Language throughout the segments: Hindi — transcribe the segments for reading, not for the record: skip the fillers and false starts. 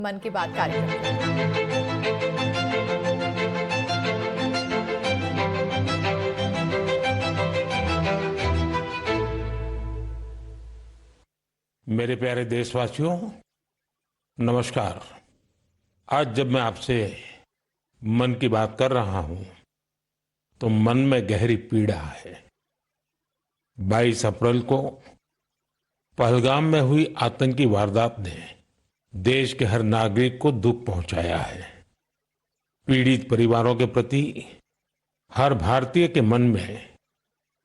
मन की बात कार्यक्रम। मेरे प्यारे देशवासियों, नमस्कार। आज जब मैं आपसे मन की बात कर रहा हूं, तो मन में गहरी पीड़ा है। 22 अप्रैल को पहलगाम में हुई आतंकी वारदात ने देश के हर नागरिक को दुख पहुंचाया है। पीड़ित परिवारों के प्रति हर भारतीय के मन में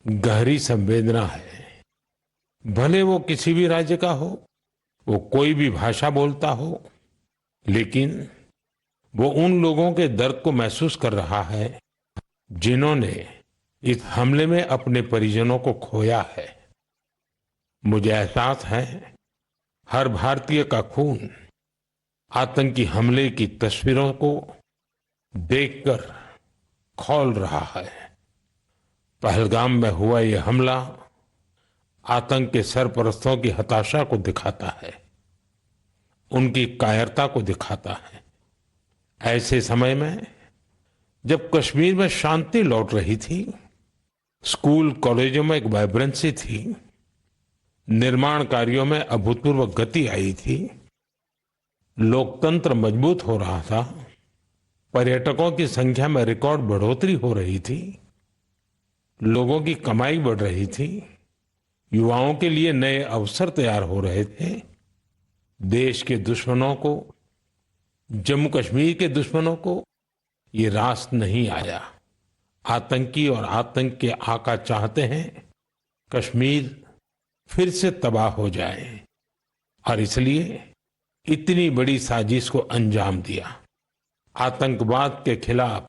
गहरी संवेदना है। भले वो किसी भी राज्य का हो, वो कोई भी भाषा बोलता हो, लेकिन वो उन लोगों के दर्द को महसूस कर रहा है जिन्होंने इस हमले में अपने परिजनों को खोया है। मुझे एहसास है, हर भारतीय का खून आतंकी हमले की तस्वीरों को देखकर खौल रहा है। पहलगाम में हुआ ये हमला आतंक के सरपरस्तों की हताशा को दिखाता है, उनकी कायरता को दिखाता है। ऐसे समय में जब कश्मीर में शांति लौट रही थी, स्कूल कॉलेजों में एक वाइब्रेंसी थी, निर्माण कार्यों में अभूतपूर्व गति आई थी, लोकतंत्र मजबूत हो रहा था, पर्यटकों की संख्या में रिकॉर्ड बढ़ोतरी हो रही थी, लोगों की कमाई बढ़ रही थी, युवाओं के लिए नए अवसर तैयार हो रहे थे, देश के दुश्मनों को, जम्मू कश्मीर के दुश्मनों को ये रास नहीं आया। आतंकी और आतंक के आका चाहते हैं कश्मीर फिर से तबाह हो जाए, और इसलिए इतनी बड़ी साजिश को अंजाम दिया। आतंकवाद के खिलाफ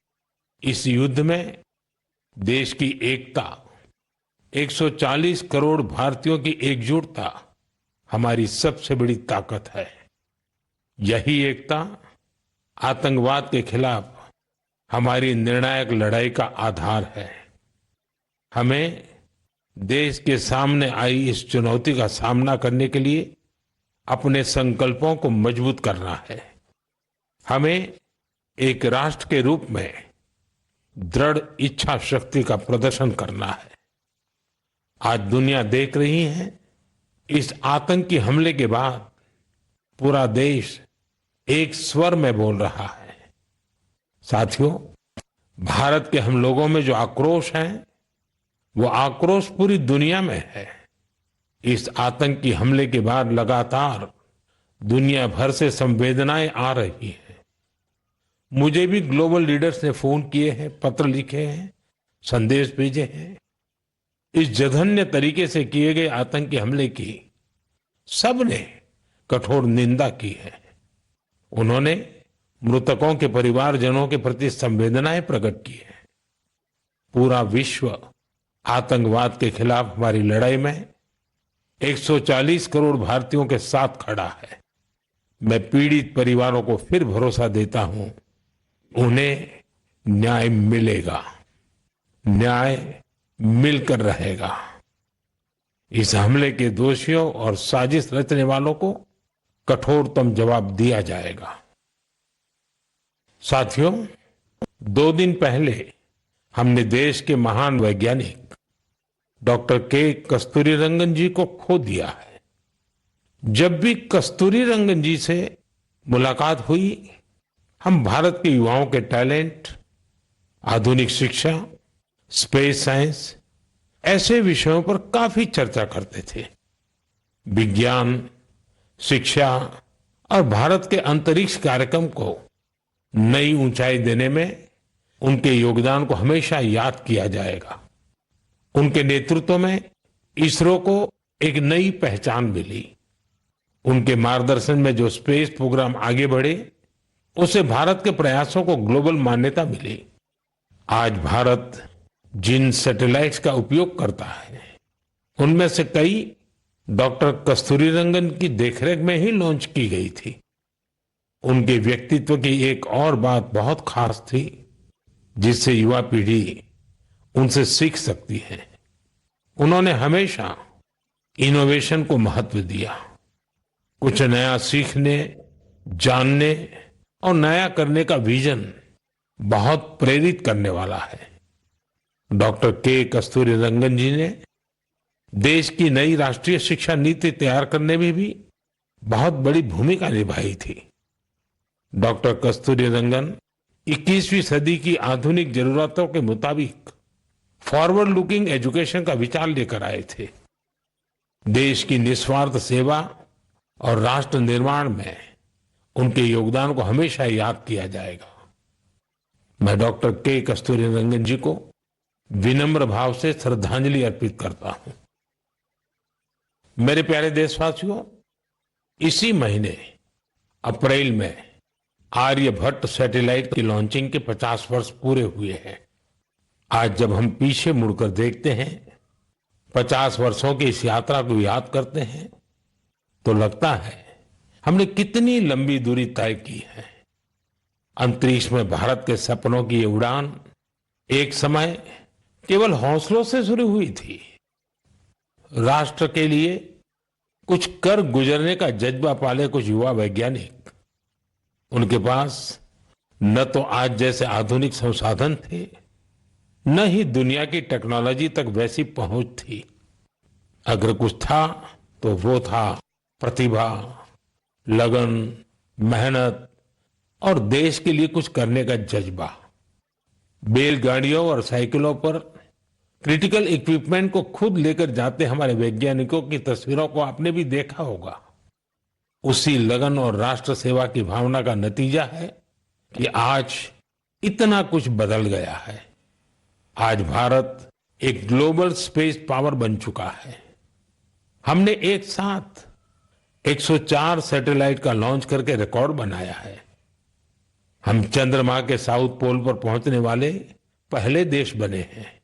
इस युद्ध में देश की एकता, 140 करोड़ भारतीयों की एकजुटता हमारी सबसे बड़ी ताकत है। यही एकता आतंकवाद के खिलाफ हमारी निर्णायक लड़ाई का आधार है। हमें देश के सामने आई इस चुनौती का सामना करने के लिए अपने संकल्पों को मजबूत करना है। हमें एक राष्ट्र के रूप में दृढ़ इच्छा शक्ति का प्रदर्शन करना है। आज दुनिया देख रही है, इस आतंकी हमले के बाद पूरा देश एक स्वर में बोल रहा है। साथियों, भारत के हम लोगों में जो आक्रोश है, वो आक्रोश पूरी दुनिया में है। इस आतंकी हमले के बाद लगातार दुनिया भर से संवेदनाएं आ रही हैं। मुझे भी ग्लोबल लीडर्स ने फोन किए हैं, पत्र लिखे हैं, संदेश भेजे हैं। इस जघन्य तरीके से किए गए आतंकी हमले की सबने कठोर निंदा की है। उन्होंने मृतकों के परिवारजनों के प्रति संवेदनाएं प्रकट की है। पूरा विश्व आतंकवाद के खिलाफ हमारी लड़ाई में 140 करोड़ भारतीयों के साथ खड़ा है। मैं पीड़ित परिवारों को फिर भरोसा देता हूं, उन्हें न्याय मिलेगा, न्याय मिलकर रहेगा। इस हमले के दोषियों और साजिश रचने वालों को कठोरतम जवाब दिया जाएगा। साथियों, 2 दिन पहले हमने देश के महान वैज्ञानिक डॉक्टर के कस्तूरीरंगन जी को खो दिया है। जब भी कस्तूरीरंगन जी से मुलाकात हुई, हम भारत के युवाओं के टैलेंट, आधुनिक शिक्षा, स्पेस साइंस, ऐसे विषयों पर काफी चर्चा करते थे। विज्ञान, शिक्षा और भारत के अंतरिक्ष कार्यक्रम को नई ऊंचाई देने में उनके योगदान को हमेशा याद किया जाएगा। उनके नेतृत्व में इसरो को एक नई पहचान मिली। उनके मार्गदर्शन में जो स्पेस प्रोग्राम आगे बढ़े, उससे भारत के प्रयासों को ग्लोबल मान्यता मिली। आज भारत जिन सैटेलाइट्स का उपयोग करता है, उनमें से कई डॉक्टर कस्तूरीरंगन की देखरेख में ही लॉन्च की गई थी। उनके व्यक्तित्व की एक और बात बहुत खास थी, जिससे युवा पीढ़ी उनसे सीख सकती है। उन्होंने हमेशा इनोवेशन को महत्व दिया। कुछ नया सीखने, जानने और नया करने का विजन बहुत प्रेरित करने वाला है। डॉक्टर के कस्तूरीरंगन जी ने देश की नई राष्ट्रीय शिक्षा नीति तैयार करने में भी बहुत बड़ी भूमिका निभाई थी। डॉक्टर कस्तूरीरंगन 21वीं सदी की आधुनिक जरूरतों के मुताबिक फॉरवर्ड लुकिंग एजुकेशन का विचार लेकर आए थे। देश की निस्वार्थ सेवा और राष्ट्र निर्माण में उनके योगदान को हमेशा याद किया जाएगा। मैं डॉक्टर के कस्तूरीरंगन जी को विनम्र भाव से श्रद्धांजलि अर्पित करता हूं। मेरे प्यारे देशवासियों, इसी महीने अप्रैल में आर्यभट्ट सैटेलाइट की लॉन्चिंग के 50 वर्ष पूरे हुए हैं। आज जब हम पीछे मुड़कर देखते हैं, 50 वर्षों की इस यात्रा को याद करते हैं, तो लगता है हमने कितनी लंबी दूरी तय की है। अंतरिक्ष में भारत के सपनों की ये उड़ान एक समय केवल हौसलों से शुरू हुई थी। राष्ट्र के लिए कुछ कर गुजरने का जज्बा पाले कुछ युवा वैज्ञानिक, उनके पास न तो आज जैसे आधुनिक संसाधन थे, न ही दुनिया की टेक्नोलॉजी तक वैसी पहुंच थी। अगर कुछ था तो वो था प्रतिभा, लगन, मेहनत और देश के लिए कुछ करने का जज्बा। बैलगाड़ियों और साइकिलों पर क्रिटिकल इक्विपमेंट को खुद लेकर जाते हमारे वैज्ञानिकों की तस्वीरों को आपने भी देखा होगा। उसी लगन और राष्ट्र सेवा की भावना का नतीजा है कि आज इतना कुछ बदल गया है। आज भारत एक ग्लोबल स्पेस पावर बन चुका है। हमने एक साथ 104 सैटेलाइट का लॉन्च करके रिकॉर्ड बनाया है। हम चंद्रमा के साउथ पोल पर पहुंचने वाले पहले देश बने हैं।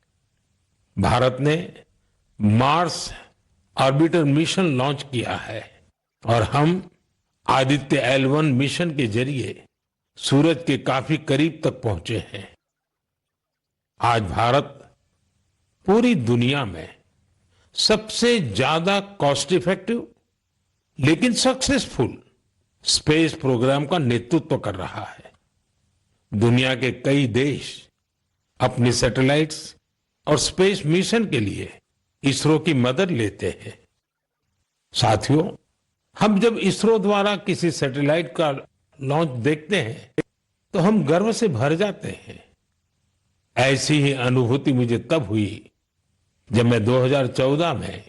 भारत ने मार्स ऑर्बिटर मिशन लॉन्च किया है और हम आदित्य L1 मिशन के जरिए सूरज के काफी करीब तक पहुंचे हैं। आज भारत पूरी दुनिया में सबसे ज्यादा कॉस्ट इफेक्टिव लेकिन सक्सेसफुल स्पेस प्रोग्राम का नेतृत्व कर रहा है। दुनिया के कई देश अपनी सैटेलाइट्स और स्पेस मिशन के लिए इसरो की मदद लेते हैं। साथियों, हम जब इसरो द्वारा किसी सैटेलाइट का लॉन्च देखते हैं तो हम गर्व से भर जाते हैं। ऐसी ही अनुभूति मुझे तब हुई जब मैं 2014 में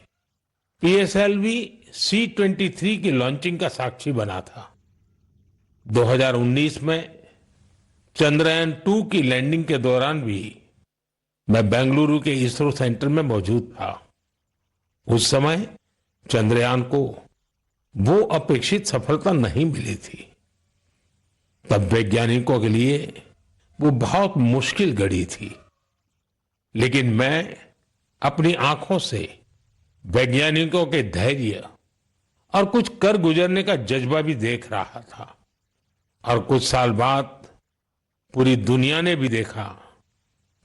PSLV C-23 की लॉन्चिंग का साक्षी बना था। 2019 में चंद्रयान-2 की लैंडिंग के दौरान भी मैं बेंगलुरु के इसरो सेंटर में मौजूद था। उस समय चंद्रयान को वो अपेक्षित सफलता नहीं मिली थी। तब वैज्ञानिकों के लिए वो बहुत मुश्किल घड़ी थी, लेकिन मैं अपनी आंखों से वैज्ञानिकों के धैर्य और कुछ कर गुजरने का जज्बा भी देख रहा था। और कुछ साल बाद पूरी दुनिया ने भी देखा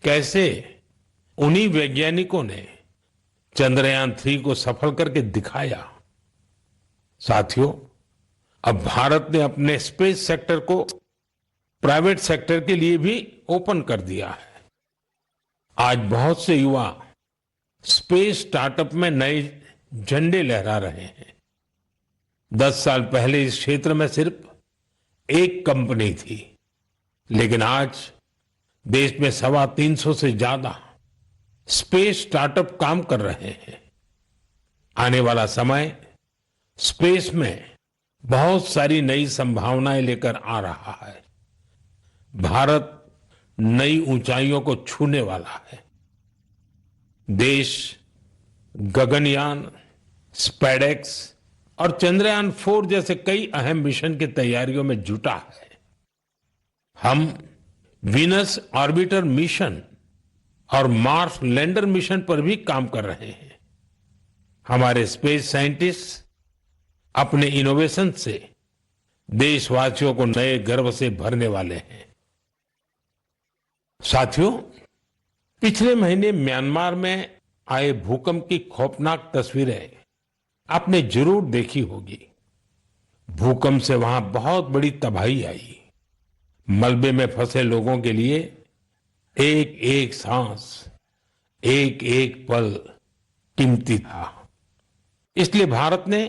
कैसे उन्हीं वैज्ञानिकों ने चंद्रयान-3 को सफल करके दिखाया। साथियों, अब भारत ने अपने स्पेस सेक्टर को प्राइवेट सेक्टर के लिए भी ओपन कर दिया है। आज बहुत से युवा स्पेस स्टार्टअप में नए झंडे लहरा रहे हैं। 10 साल पहले इस क्षेत्र में सिर्फ एक कंपनी थी, लेकिन आज देश में 325 से ज्यादा स्पेस स्टार्टअप काम कर रहे हैं। आने वाला समय स्पेस में बहुत सारी नई संभावनाएं लेकर आ रहा है। भारत नई ऊंचाइयों को छूने वाला है। देश गगनयान, स्पेडेक्स और चंद्रयान-4 जैसे कई अहम मिशन की तैयारियों में जुटा है। हम वीनस ऑर्बिटर मिशन और मार्स लैंडर मिशन पर भी काम कर रहे हैं। हमारे स्पेस साइंटिस्ट अपने इनोवेशन से देशवासियों को नए गर्व से भरने वाले हैं। साथियों, पिछले महीने म्यांमार में आए भूकंप की खौफनाक तस्वीरें आपने जरूर देखी होगी। भूकंप से वहां बहुत बड़ी तबाही आई। मलबे में फंसे लोगों के लिए एक एक सांस, एक एक पल कीमती था। इसलिए भारत ने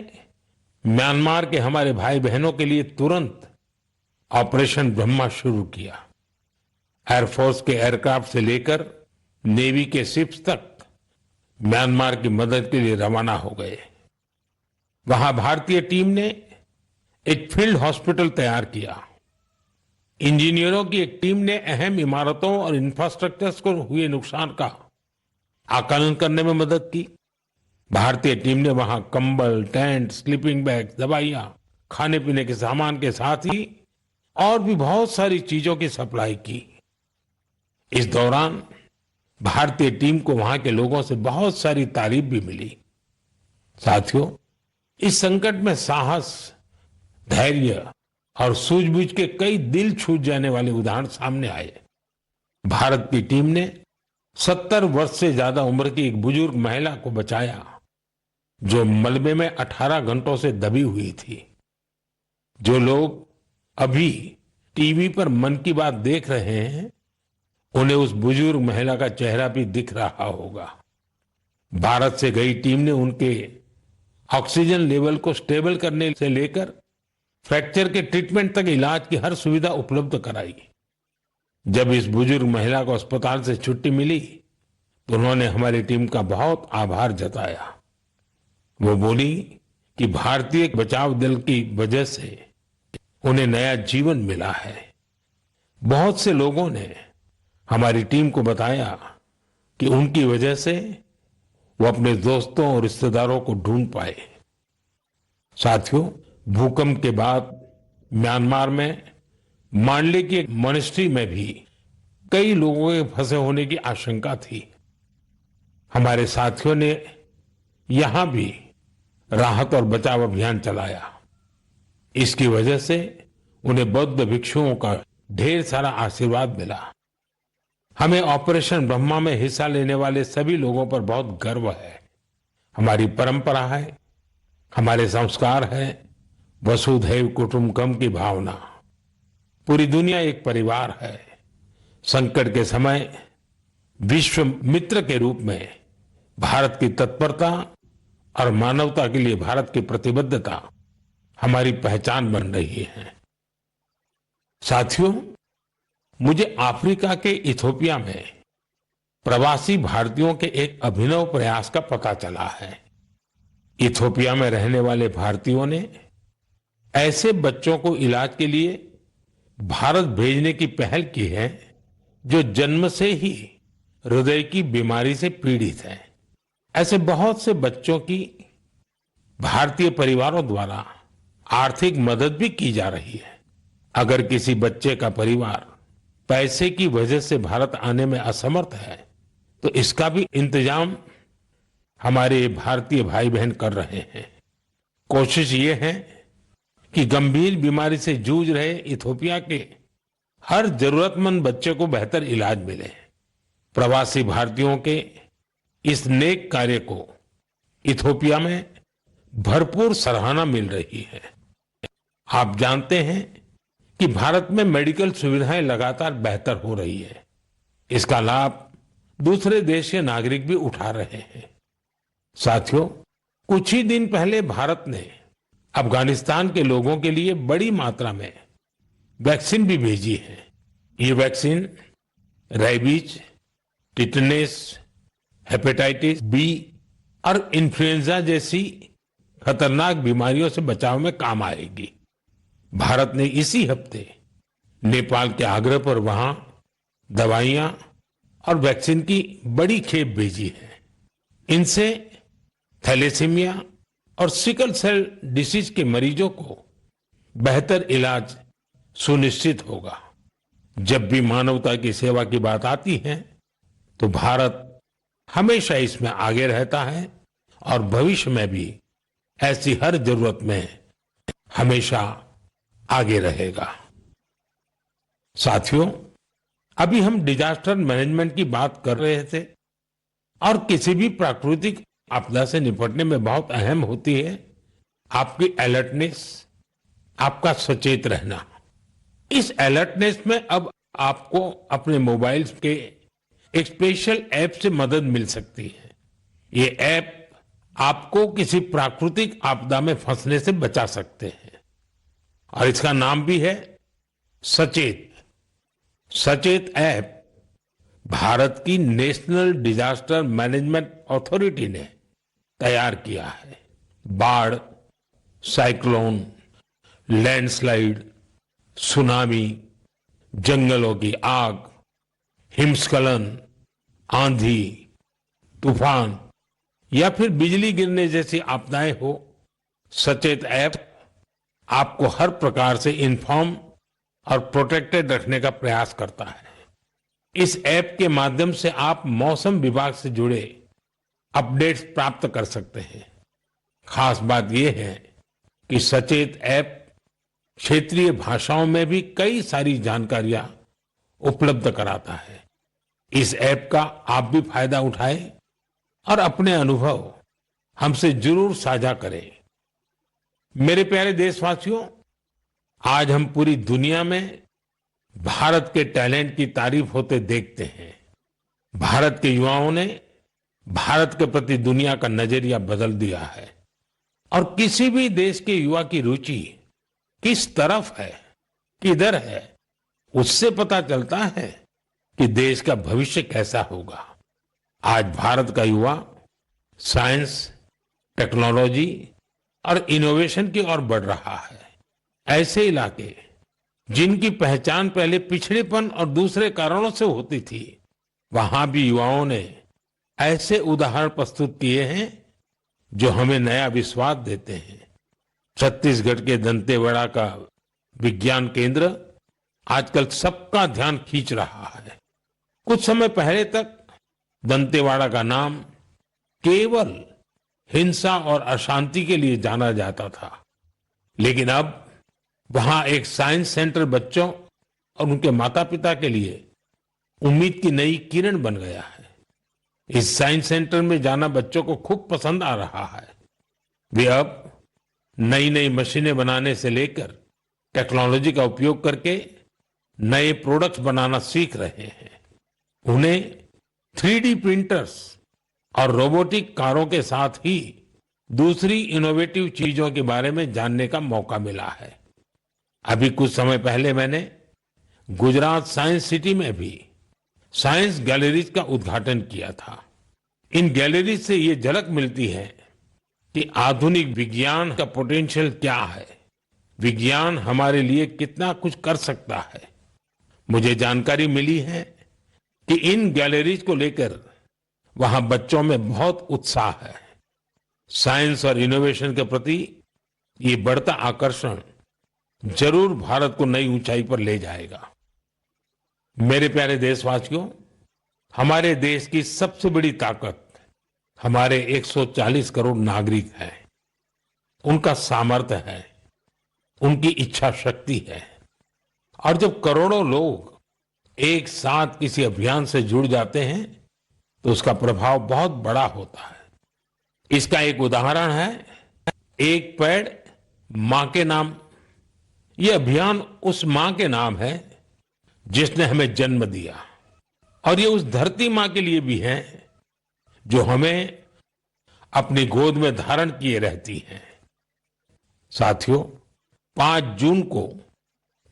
म्यांमार के हमारे भाई बहनों के लिए तुरंत ऑपरेशन ब्रह्मा शुरू किया। एयरफोर्स के एयरक्राफ्ट से लेकर नेवी के शिप्स तक म्यांमार की मदद के लिए रवाना हो गए। वहां भारतीय टीम ने एक फील्ड हॉस्पिटल तैयार किया। इंजीनियरों की एक टीम ने अहम इमारतों और इंफ्रास्ट्रक्चर्स को हुए नुकसान का आकलन करने में मदद की। भारतीय टीम ने वहां कंबल, टेंट, स्लीपिंग बैग, दवाइयां, खाने पीने के सामान के साथ ही और भी बहुत सारी चीजों की सप्लाई की। इस दौरान भारतीय टीम को वहां के लोगों से बहुत सारी तारीफ भी मिली। साथियों, इस संकट में साहस, धैर्य और सूझबूझ के कई दिल छू जाने वाले उदाहरण सामने आए। भारत की टीम ने 70 वर्ष से ज्यादा उम्र की एक बुजुर्ग महिला को बचाया, जो मलबे में 18 घंटों से दबी हुई थी। जो लोग अभी टीवी पर मन की बात देख रहे हैं, उन्हें उस बुजुर्ग महिला का चेहरा भी दिख रहा होगा। भारत से गई टीम ने उनके ऑक्सीजन लेवल को स्टेबल करने से लेकर फ्रैक्चर के ट्रीटमेंट तक इलाज की हर सुविधा उपलब्ध कराई। जब इस बुजुर्ग महिला को अस्पताल से छुट्टी मिली तो उन्होंने हमारी टीम का बहुत आभार जताया। वो बोली कि भारतीय बचाव दल की वजह से उन्हें नया जीवन मिला है। बहुत से लोगों ने हमारी टीम को बताया कि उनकी वजह से वो अपने दोस्तों और रिश्तेदारों को ढूंढ पाए। साथियों, भूकंप के बाद म्यांमार में मांडले की एक मॉनेस्ट्री में भी कई लोगों के फंसे होने की आशंका थी। हमारे साथियों ने यहां भी राहत और बचाव अभियान चलाया। इसकी वजह से उन्हें बौद्ध भिक्षुओं का ढेर सारा आशीर्वाद मिला। हमें ऑपरेशन ब्रह्मा में हिस्सा लेने वाले सभी लोगों पर बहुत गर्व है। हमारी परंपरा है, हमारे संस्कार है, वसुधैव कुटुंबकम की भावना। पूरी दुनिया एक परिवार है। संकट के समय विश्व मित्र के रूप में भारत की तत्परता और मानवता के लिए भारत की प्रतिबद्धता हमारी पहचान बन रही है। साथियों, मुझे अफ्रीका के इथियोपिया में प्रवासी भारतीयों के एक अभिनव प्रयास का पता चला है। इथियोपिया में रहने वाले भारतीयों ने ऐसे बच्चों को इलाज के लिए भारत भेजने की पहल की है जो जन्म से ही हृदय की बीमारी से पीड़ित हैं। ऐसे बहुत से बच्चों की भारतीय परिवारों द्वारा आर्थिक मदद भी की जा रही है। अगर किसी बच्चे का परिवार पैसे की वजह से भारत आने में असमर्थ है तो इसका भी इंतजाम हमारे भारतीय भाई बहन कर रहे हैं। कोशिश ये है कि गंभीर बीमारी से जूझ रहे इथियोपिया के हर जरूरतमंद बच्चे को बेहतर इलाज मिले। प्रवासी भारतीयों के इस नेक कार्य को इथियोपिया में भरपूर सराहना मिल रही है। आप जानते हैं कि भारत में मेडिकल सुविधाएं लगातार बेहतर हो रही है। इसका लाभ दूसरे देश के नागरिक भी उठा रहे हैं। साथियों, कुछ ही दिन पहले भारत ने अफगानिस्तान के लोगों के लिए बड़ी मात्रा में वैक्सीन भी भेजी है। ये vaccine rabies, tetanus, hepatitis B और इन्फ्लुएंजा जैसी खतरनाक बीमारियों से बचाव में काम आएगी। भारत ने इसी हफ्ते नेपाल के आग्रह पर वहां दवाइयां और वैक्सीन की बड़ी खेप भेजी है। इनसे थैलेसीमिया और सिकल सेल डिसीज के मरीजों को बेहतर इलाज सुनिश्चित होगा। जब भी मानवता की सेवा की बात आती है तो भारत हमेशा इसमें आगे रहता है और भविष्य में भी ऐसी हर जरूरत में हमेशा आगे रहेगा। साथियों, अभी हम डिजास्टर मैनेजमेंट की बात कर रहे थे और किसी भी प्राकृतिक आपदा से निपटने में बहुत अहम होती है आपकी अलर्टनेस, आपका सचेत रहना। इस अलर्टनेस में अब आपको अपने मोबाइल के एक स्पेशल ऐप से मदद मिल सकती है। ये ऐप आपको किसी प्राकृतिक आपदा में फंसने से बचा सकते हैं और इसका नाम भी है सचेत। सचेत ऐप भारत की नेशनल डिजास्टर मैनेजमेंट अथॉरिटी ने तैयार किया है। बाढ़, साइक्लोन, लैंडस्लाइड, सुनामी, जंगलों की आग, हिमस्खलन, आंधी, तूफान या फिर बिजली गिरने जैसी आपदाएं हो, सचेत ऐप आपको हर प्रकार से इन्फॉर्म और प्रोटेक्टेड रखने का प्रयास करता है। इस ऐप के माध्यम से आप मौसम विभाग से जुड़े अपडेट्स प्राप्त कर सकते हैं। खास बात यह है कि सचेत ऐप क्षेत्रीय भाषाओं में भी कई सारी जानकारियां उपलब्ध कराता है। इस ऐप का आप भी फायदा उठाएं और अपने अनुभव हमसे जरूर साझा करें। मेरे प्यारे देशवासियों, आज हम पूरी दुनिया में भारत के टैलेंट की तारीफ होते देखते हैं। भारत के युवाओं ने भारत के प्रति दुनिया का नजरिया बदल दिया है और किसी भी देश के युवा की रुचि किस तरफ है, किधर है, उससे पता चलता है कि देश का भविष्य कैसा होगा। आज भारत का युवा साइंस, टेक्नोलॉजी और इनोवेशन की ओर बढ़ रहा है। ऐसे इलाके जिनकी पहचान पहले पिछड़ेपन और दूसरे कारणों से होती थी, वहां भी युवाओं ने ऐसे उदाहरण प्रस्तुत किए हैं जो हमें नया विश्वास देते हैं। छत्तीसगढ़ के दंतेवाड़ा का विज्ञान केंद्र आजकल सबका ध्यान खींच रहा है। कुछ समय पहले तक दंतेवाड़ा का नाम केवल हिंसा और अशांति के लिए जाना जाता था, लेकिन अब वहां एक साइंस सेंटर बच्चों और उनके माता पिता के लिए उम्मीद की नई किरण बन गया है। इस साइंस सेंटर में जाना बच्चों को खूब पसंद आ रहा है। वे अब नई नई मशीनें बनाने से लेकर टेक्नोलॉजी का उपयोग करके नए प्रोडक्ट्स बनाना सीख रहे हैं। उन्हें 3D प्रिंटर्स और रोबोटिक कारों के साथ ही दूसरी इनोवेटिव चीजों के बारे में जानने का मौका मिला है। अभी कुछ समय पहले मैंने गुजरात साइंस सिटी में भी साइंस गैलरीज का उद्घाटन किया था। इन गैलरीज से ये झलक मिलती है कि आधुनिक विज्ञान का पोटेंशियल क्या है, विज्ञान हमारे लिए कितना कुछ कर सकता है। मुझे जानकारी मिली है कि इन गैलरीज को लेकर वहां बच्चों में बहुत उत्साह है। साइंस और इनोवेशन के प्रति ये बढ़ता आकर्षण जरूर भारत को नई ऊंचाई पर ले जाएगा। मेरे प्यारे देशवासियों, हमारे देश की सबसे बड़ी ताकत हमारे 140 करोड़ नागरिक हैं। उनका सामर्थ्य है, उनकी इच्छा शक्ति है। और जब करोड़ों लोग एक साथ किसी अभियान से जुड़ जाते हैं तो उसका प्रभाव बहुत बड़ा होता है। इसका एक उदाहरण है एक पेड़ मां के नाम। ये अभियान उस मां के नाम है जिसने हमें जन्म दिया, और ये उस धरती मां के लिए भी है जो हमें अपनी गोद में धारण किए रहती है। साथियों, 5 जून को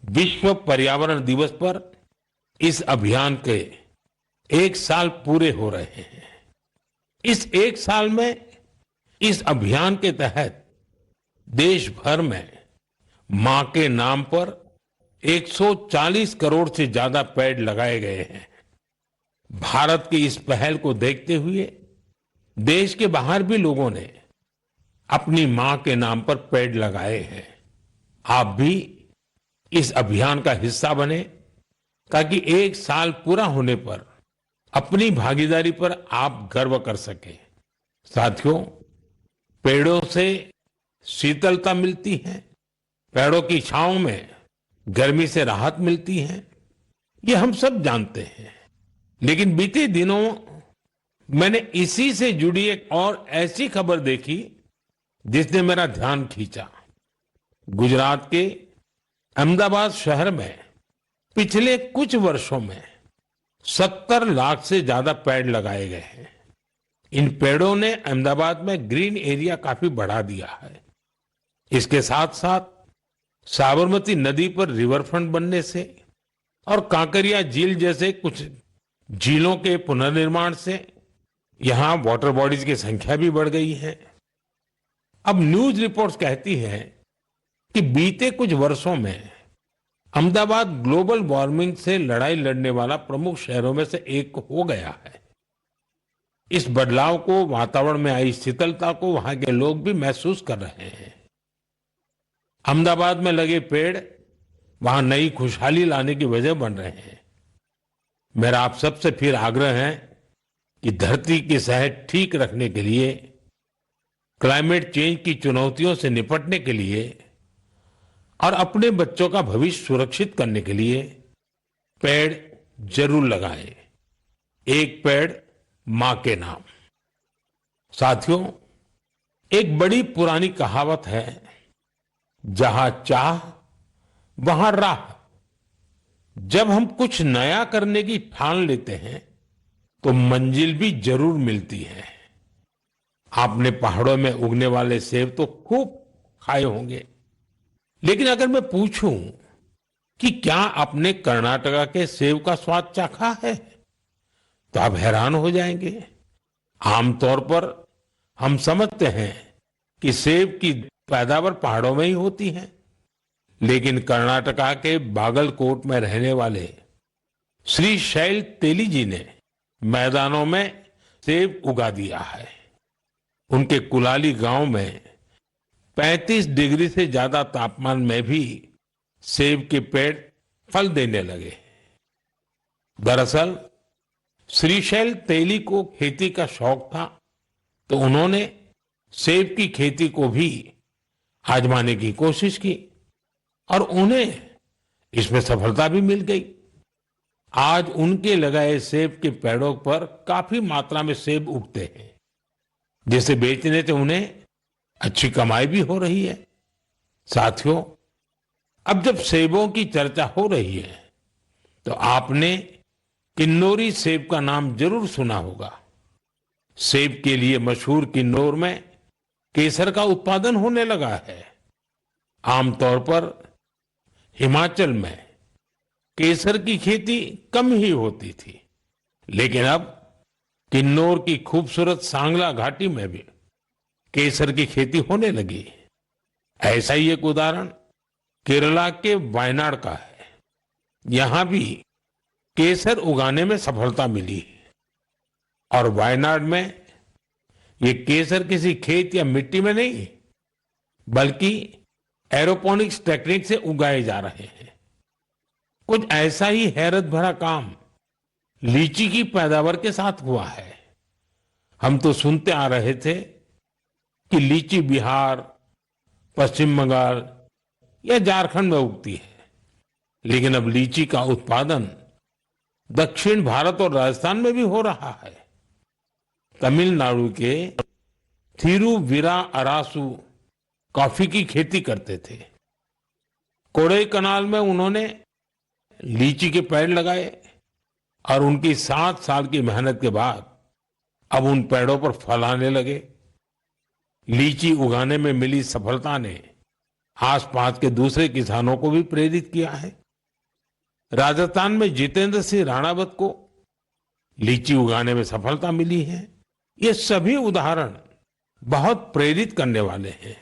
विश्व पर्यावरण दिवस पर इस अभियान के 1 साल पूरे हो रहे हैं। इस 1 साल में इस अभियान के तहत देश भर में मां के नाम पर 140 करोड़ से ज्यादा पेड़ लगाए गए हैं। भारत की इस पहल को देखते हुए देश के बाहर भी लोगों ने अपनी मां के नाम पर पेड़ लगाए हैं। आप भी इस अभियान का हिस्सा बने ताकि 1 साल पूरा होने पर अपनी भागीदारी पर आप गर्व कर सकें। साथियों, पेड़ों से शीतलता मिलती है, पेड़ों की छांव में गर्मी से राहत मिलती है, ये हम सब जानते हैं। लेकिन बीते दिनों मैंने इसी से जुड़ी एक और ऐसी खबर देखी जिसने मेरा ध्यान खींचा। गुजरात के अहमदाबाद शहर में पिछले कुछ वर्षों में 70 लाख से ज्यादा पेड़ लगाए गए हैं। इन पेड़ों ने अहमदाबाद में ग्रीन एरिया काफी बढ़ा दिया है। इसके साथ साथ साबरमती नदी पर रिवरफ्रंट बनने से और कांकरिया झील जैसे कुछ झीलों के पुनर्निर्माण से यहां वाटर बॉडीज की संख्या भी बढ़ गई है। अब न्यूज रिपोर्ट्स कहती हैं कि बीते कुछ वर्षों में अहमदाबाद ग्लोबल वार्मिंग से लड़ाई लड़ने वाला प्रमुख शहरों में से एक हो गया है। इस बदलाव को, वातावरण में आई शीतलता को वहां के लोग भी महसूस कर रहे हैं। अहमदाबाद में लगे पेड़ वहां नई खुशहाली लाने की वजह बन रहे हैं। मेरा आप सबसे फिर आग्रह है कि धरती की सेहत ठीक रखने के लिए, क्लाइमेट चेंज की चुनौतियों से निपटने के लिए और अपने बच्चों का भविष्य सुरक्षित करने के लिए पेड़ जरूर लगाएं। एक पेड़ मां के नाम। साथियों, एक बड़ी पुरानी कहावत है, जहां चाह वहां राह। जब हम कुछ नया करने की ठान लेते हैं तो मंजिल भी जरूर मिलती है। आपने पहाड़ों में उगने वाले सेब तो खूब खाए होंगे, लेकिन अगर मैं पूछूं कि क्या आपने कर्नाटका के सेब का स्वाद चाखा है, तो आप हैरान हो जाएंगे। आमतौर पर हम समझते हैं कि सेब की पैदावार पहाड़ों में ही होती है, लेकिन कर्नाटका के बागलकोट में रहने वाले श्री शैल तेली जी ने मैदानों में सेब उगा दिया है। उनके कुलाली गांव में 35 डिग्री से ज्यादा तापमान में भी सेब के पेड़ फल देने लगे। दरअसल श्रीशैल तेली को खेती का शौक था, तो उन्होंने सेब की खेती को भी आजमाने की कोशिश की और उन्हें इसमें सफलता भी मिल गई। आज उनके लगाए सेब के पेड़ों पर काफी मात्रा में सेब उगते हैं, जिसे बेचने से उन्हें अच्छी कमाई भी हो रही है। साथियों, अब जब सेबों की चर्चा हो रही है तो आपने किन्नौरी सेब का नाम जरूर सुना होगा। सेब के लिए मशहूर किन्नौर में केसर का उत्पादन होने लगा है। आमतौर पर हिमाचल में केसर की खेती कम ही होती थी, लेकिन अब किन्नौर की खूबसूरत सांगला घाटी में भी केसर की खेती होने लगी। ऐसा ही एक उदाहरण केरला के वायनाड का है। यहां भी केसर उगाने में सफलता मिली और वायनाड में ये केसर किसी खेत या मिट्टी में नहीं, बल्कि एरोपोनिक्स टेक्निक से उगाए जा रहे हैं। कुछ ऐसा ही हैरत भरा काम लीची की पैदावार के साथ हुआ है। हम तो सुनते आ रहे थे कि लीची बिहार, पश्चिम बंगाल या झारखंड में उगती है, लेकिन अब लीची का उत्पादन दक्षिण भारत और राजस्थान में भी हो रहा है। तमिलनाडु के थिरुविरा अरासू कॉफी की खेती करते थे। कोडई कनाल में उन्होंने लीची के पेड़ लगाए और उनकी 7 साल की मेहनत के बाद अब उन पेड़ों पर फल आने लगे। लीची उगाने में मिली सफलता ने आसपास के दूसरे किसानों को भी प्रेरित किया है। राजस्थान में जितेंद्र सिंह राणावत को लीची उगाने में सफलता मिली है। ये सभी उदाहरण बहुत प्रेरित करने वाले हैं।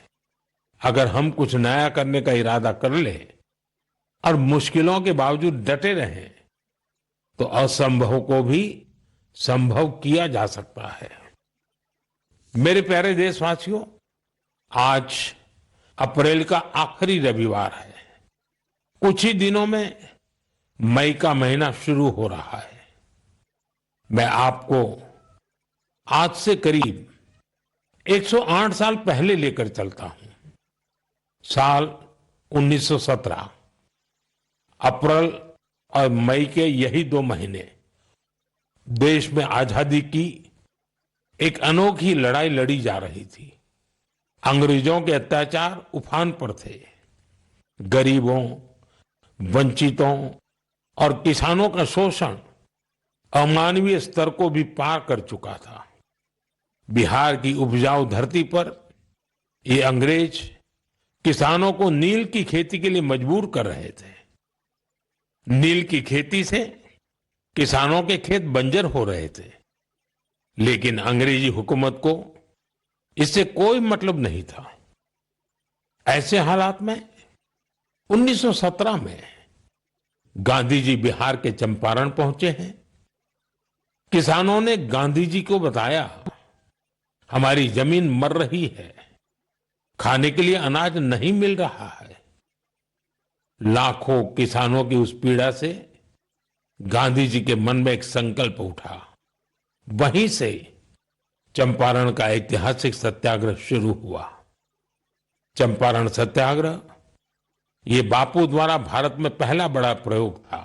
अगर हम कुछ नया करने का इरादा कर ले और मुश्किलों के बावजूद डटे रहें, तो असंभव को भी संभव किया जा सकता है। मेरे प्यारे देशवासियों, आज अप्रैल का आखिरी रविवार है। कुछ ही दिनों में मई का महीना शुरू हो रहा है। मैं आपको आज से करीब 108 साल पहले लेकर चलता हूं। साल 1917। अप्रैल और मई के यही 2 महीने देश में आजादी की एक अनोखी लड़ाई लड़ी जा रही थी। अंग्रेजों के अत्याचार उफान पर थे। गरीबों, वंचितों और किसानों का शोषण अमानवीय स्तर को भी पार कर चुका था। बिहार की उपजाऊ धरती पर ये अंग्रेज किसानों को नील की खेती के लिए मजबूर कर रहे थे। नील की खेती से किसानों के खेत बंजर हो रहे थे, लेकिन अंग्रेजी हुकूमत को इससे कोई मतलब नहीं था। ऐसे हालात में 1917 में गांधी जी बिहार के चंपारण पहुंचे हैं। किसानों ने गांधी जी को बताया, हमारी जमीन मर रही है, खाने के लिए अनाज नहीं मिल रहा है। लाखों किसानों की उस पीड़ा से गांधी जी के मन में एक संकल्प उठा। वहीं से चंपारण का ऐतिहासिक सत्याग्रह शुरू हुआ। चंपारण सत्याग्रह ये बापू द्वारा भारत में पहला बड़ा प्रयोग था।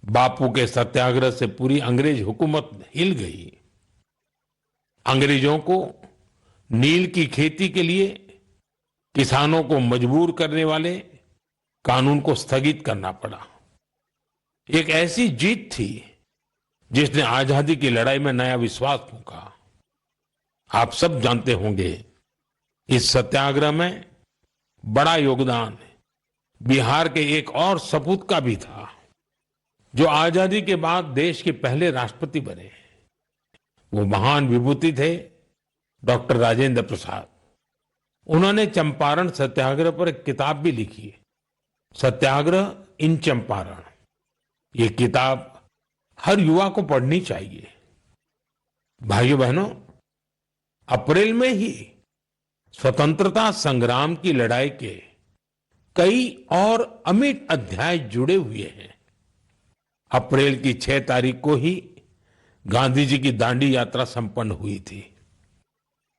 बापू के सत्याग्रह से पूरी अंग्रेज हुकूमत हिल गई। अंग्रेजों को नील की खेती के लिए किसानों को मजबूर करने वाले कानून को स्थगित करना पड़ा। एक ऐसी जीत थी जिसने आजादी की लड़ाई में नया विश्वास फूंका। आप सब जानते होंगे, इस सत्याग्रह में बड़ा योगदान बिहार के एक और सपूत का भी था, जो आजादी के बाद देश के पहले राष्ट्रपति बने। वो महान विभूति थे डॉक्टर राजेंद्र प्रसाद। उन्होंने चंपारण सत्याग्रह पर एक किताब भी लिखी, सत्याग्रह इन चंपारण। ये किताब हर युवा को पढ़नी चाहिए। भाइयों बहनों, अप्रैल में ही स्वतंत्रता संग्राम की लड़ाई के कई और अमिट अध्याय जुड़े हुए हैं। अप्रैल की 6 तारीख को ही गांधी जी की दांडी यात्रा संपन्न हुई थी।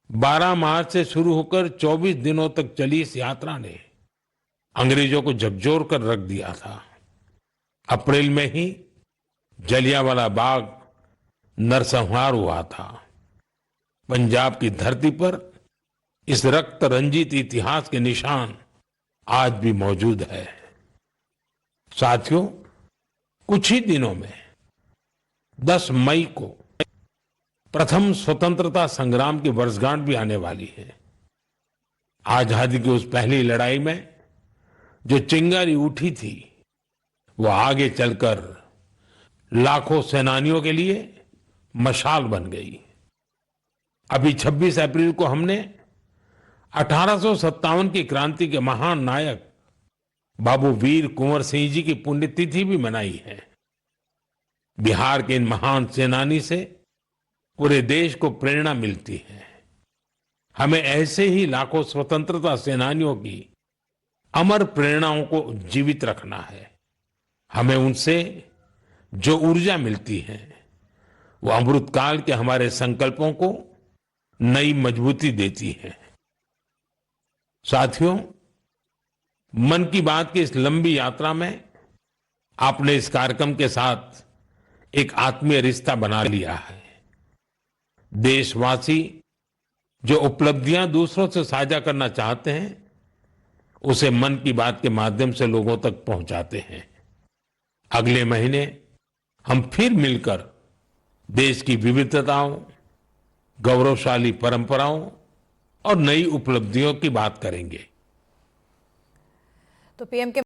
12 मार्च से शुरू होकर 24 दिनों तक चली इस यात्रा ने अंग्रेजों को झकझोर कर रख दिया था। अप्रैल में ही जलियांवाला बाग नरसंहार हुआ था। पंजाब की धरती पर इस रक्त रंजित इतिहास के निशान आज भी मौजूद है। साथियों, कुछ ही दिनों में 10 मई को प्रथम स्वतंत्रता संग्राम की वर्षगांठ भी आने वाली है। आजादी की उस पहली लड़ाई में जो चिंगारी उठी थी, वो आगे चलकर लाखों सेनानियों के लिए मशाल बन गई। अभी 26 अप्रैल को हमने 1857 की क्रांति के महान नायक बाबू वीर कुंवर सिंह जी की पुण्यतिथि भी मनाई है। बिहार के इन महान सेनानी से पूरे देश को प्रेरणा मिलती है। हमें ऐसे ही लाखों स्वतंत्रता सेनानियों की अमर प्रेरणाओं को जीवित रखना है। हमें उनसे जो ऊर्जा मिलती है, वो अमृतकाल के हमारे संकल्पों को नई मजबूती देती है। साथियों, मन की बात की इस लंबी यात्रा में आपने इस कार्यक्रम के साथ एक आत्मीय रिश्ता बना लिया है। देशवासी जो उपलब्धियां दूसरों से साझा करना चाहते हैं, उसे मन की बात के माध्यम से लोगों तक पहुंचाते हैं। अगले महीने हम फिर मिलकर देश की विविधताओं, गौरवशाली परंपराओं और नई उपलब्धियों की बात करेंगे। तो पीएम के